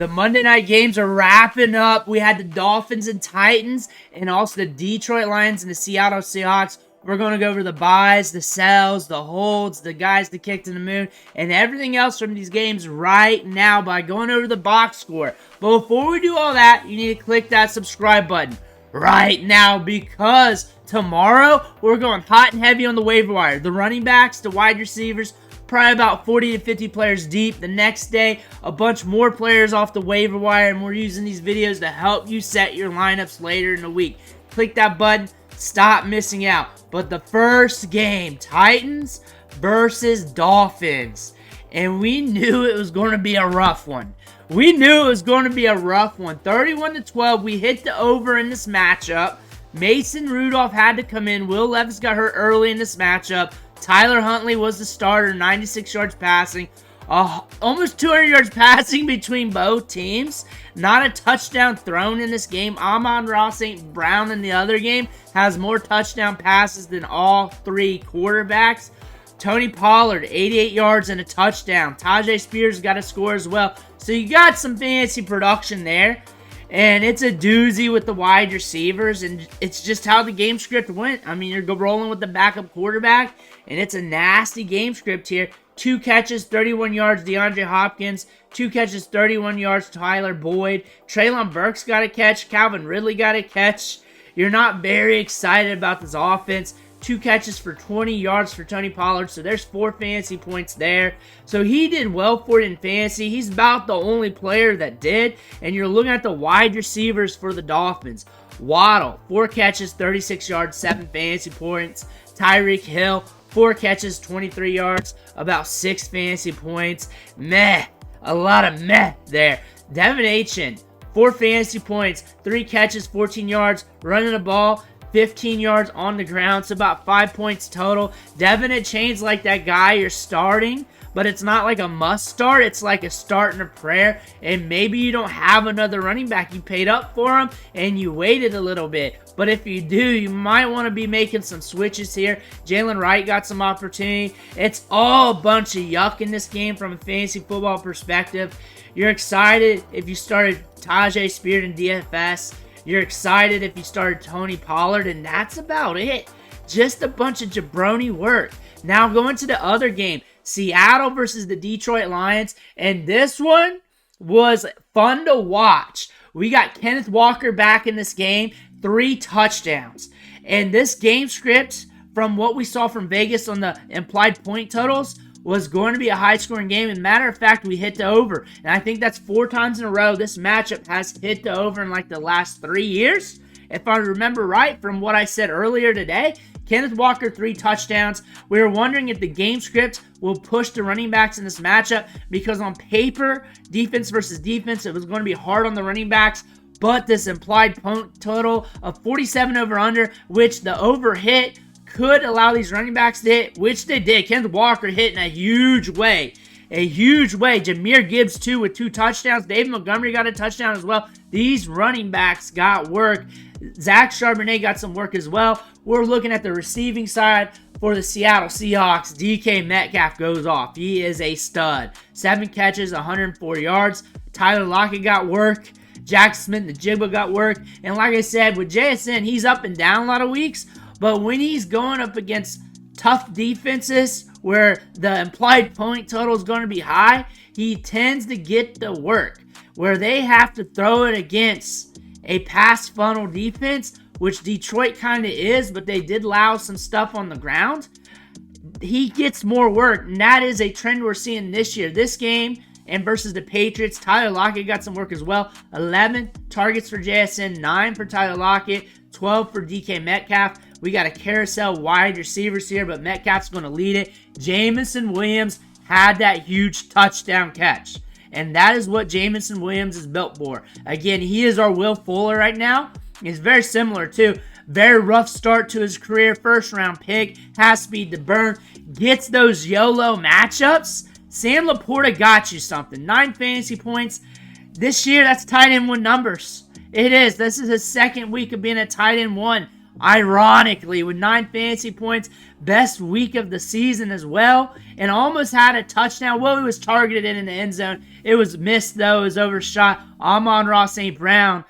The Monday night games are wrapping up. We had the Dolphins and Titans, and also the Detroit Lions and the Seattle Seahawks. We're going to go over the buys, the sells, the holds, the guys that kicked in the moon, and everything else from these games right now by going over the box score. But before we do all that, you need to click that subscribe button right now, because tomorrow we're going hot and heavy on the waiver wire. The running backs, the wide receivers, probably about 40 to 50 players deep. The next day, a bunch more players off the waiver wire, and we're using these videos to help you set your lineups later in the week. Click that button. Stop missing out. But the first game, Titans versus Dolphins. And we knew it was going to be a rough one. 31-12. We hit the over in this matchup. Mason Rudolph had to come in. Will Levis got hurt early in this matchup. Tyler Huntley was the starter, 96 yards passing. Almost 200 yards passing between both teams. Not a touchdown thrown in this game. Amon-Ra St. Brown in the other game has more touchdown passes than all three quarterbacks. Tony Pollard, 88 yards and a touchdown. Tajay Spears got a score as well. So you got some fancy production there. And it's a doozy with the wide receivers, and it's just how the game script went. I mean, you're rolling with the backup quarterback, and it's a nasty game script here. 2 catches, 31 yards, DeAndre Hopkins. 2 catches, 31 yards, Tyler Boyd. Treylon Burks got a catch. Calvin Ridley got a catch. You're not very excited about this offense. 2 catches for 20 yards for Tony Pollard, so there's 4 fantasy points there. So he did well for it in fantasy. He's about the only player that did, and you're looking at the wide receivers for the Dolphins. Waddle, 4 catches, 36 yards, 7 fantasy points. Tyreek Hill, 4 catches, 23 yards, about 6 fantasy points. Meh, a lot of meh there. Devin Achane, 4 fantasy points, 3 catches, 14 yards, running the ball, 15 yards on the ground, so about 5 points total. Devin Achane's like that guy you're starting, but it's not like a must start. It's like a start and a prayer, and maybe you don't have another running back. You paid up for him, and you waited a little bit. But if you do, you might want to be making some switches here. Jalen Wright got some opportunity. It's all a bunch of yuck in this game from a fantasy football perspective. You're excited if you started Tajay Spears in DFS. You're excited if you started Tony Pollard, and that's about it. Just a bunch of jabroni work. Now going to the other game, Seattle versus the Detroit Lions, and this one was fun to watch. We got Kenneth Walker back in this game, 3 touchdowns. And this game script, from what we saw from Vegas on the implied point totals, was going to be a high-scoring game. And matter of fact, we hit the over. And I think that's 4 times in a row this matchup has hit the over in like the last 3 years. If I remember right from what I said earlier today, Kenneth Walker, 3 touchdowns. We were wondering if the game script will push the running backs in this matchup, because on paper, defense versus defense, it was going to be hard on the running backs. But this implied point total of 47 over under, which the over hit, could allow these running backs to hit, which they did. Kenneth Walker hit in a huge way. Jahmyr Gibbs, too, with 2 touchdowns. David Montgomery got a touchdown as well. These running backs got work. Zach Charbonnet got some work as well. We're looking at the receiving side for the Seattle Seahawks. DK Metcalf goes off. He is a stud. 7 catches, 104 yards. Tyler Lockett got work. Jack Smith-Njigba got work. And like I said, with JSN, he's up and down a lot of weeks. But when he's going up against tough defenses where the implied point total is going to be high, he tends to get the work. Where they have to throw it against a pass funnel defense, which Detroit kind of is, but they did allow some stuff on the ground, he gets more work. And that is a trend we're seeing this year. This game and versus the Patriots, Tyler Lockett got some work as well. 11 targets for JSN, 9 for Tyler Lockett, 12 for DK Metcalf. We got a carousel wide receivers here, but Metcalf's going to lead it. Jameson Williams had that huge touchdown catch. And that is what Jameson Williams is built for. Again, he is our Will Fuller right now. He's very similar too. Very rough start to his career. First round pick. Has speed to burn. Gets those YOLO matchups. Sam Laporta got you something. 9 fantasy points. This year, that's tight end 1 numbers. It is. This is his 2nd week of being a tight end 1. ironically, with 9 fantasy points, best week of the season as well, and almost had a touchdown. Well, he was targeted in the end zone. It was missed, though. It was overshot. Amon-Ra St. Brown,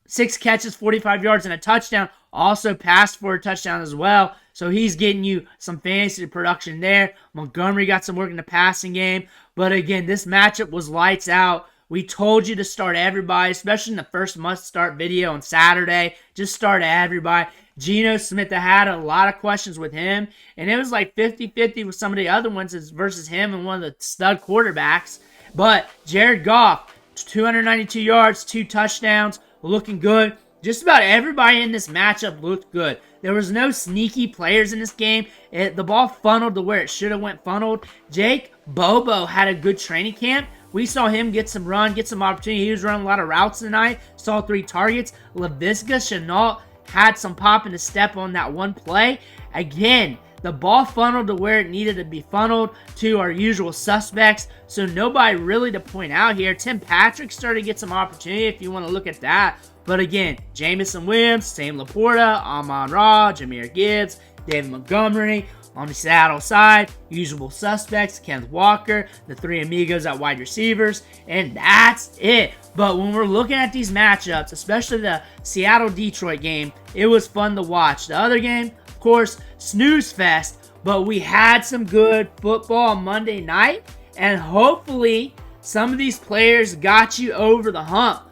6 catches, 45 yards, and a touchdown. Also passed for a touchdown as well. So he's getting you some fantasy production there. Montgomery got some work in the passing game. But again, this matchup was lights out. We told you to start everybody, especially in the first must-start video on Saturday. Just start everybody. Geno Smith, I had a lot of questions with him, and it was like 50-50 with some of the other ones versus him and one of the stud quarterbacks. But Jared Goff, 292 yards, 2 touchdowns, looking good. Just about everybody in this matchup looked good. There was no sneaky players in this game. The ball funneled to where it should have went funneled. Jake Bobo had a good training camp. We saw him get some run, get some opportunity. He was running a lot of routes tonight. Saw 3 targets. Laviska Shenault had some pop in the step on that one play. Again, the ball funneled to where it needed to be funneled to our usual suspects. So nobody really to point out here. Tim Patrick started to get some opportunity if you want to look at that. But again, Jameson Williams, Sam Laporta, Amon-Ra, Jahmyr Gibbs, David Montgomery. On the Seattle side, usual suspects, Kenneth Walker, the 3 amigos at wide receivers, and that's it. But when we're looking at these matchups, especially the Seattle-Detroit game, it was fun to watch. The other game, of course, snooze fest, but we had some good football on Monday night, and hopefully some of these players got you over the hump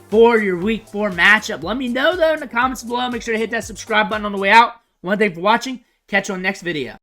for your Week 4 matchup. Let me know, though, in the comments below. Make sure to hit that subscribe button on the way out. One thing for watching. Catch you on the next video.